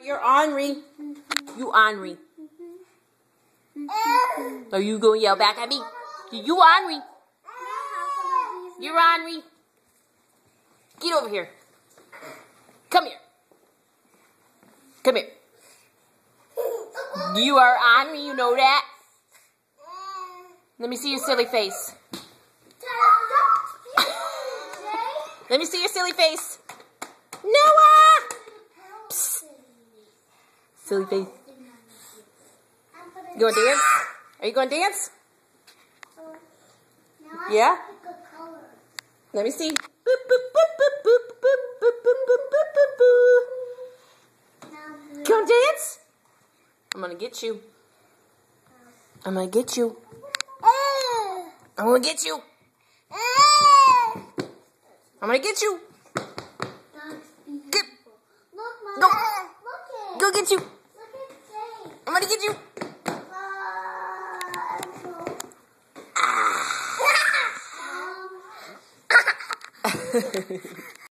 You're ornery. You ornery. Are you going to yell back at me? You ornery. You're ornery. Get over here. Come here. Come here. You are ornery, you know that? Let me see your silly face. Let me see your silly face. Noah! Psst. Silly face. You going to dance? Are you going to dance? Yeah? Let me see. Boop, boop, boop, boop, boop, boop, boop, boop, boop, boop, boop. Come dance? I'm going to get you. I'm going to get you. I'm going to get you. I'm going to get you. Get. Go. Go get you. I'm going to get you. Ah.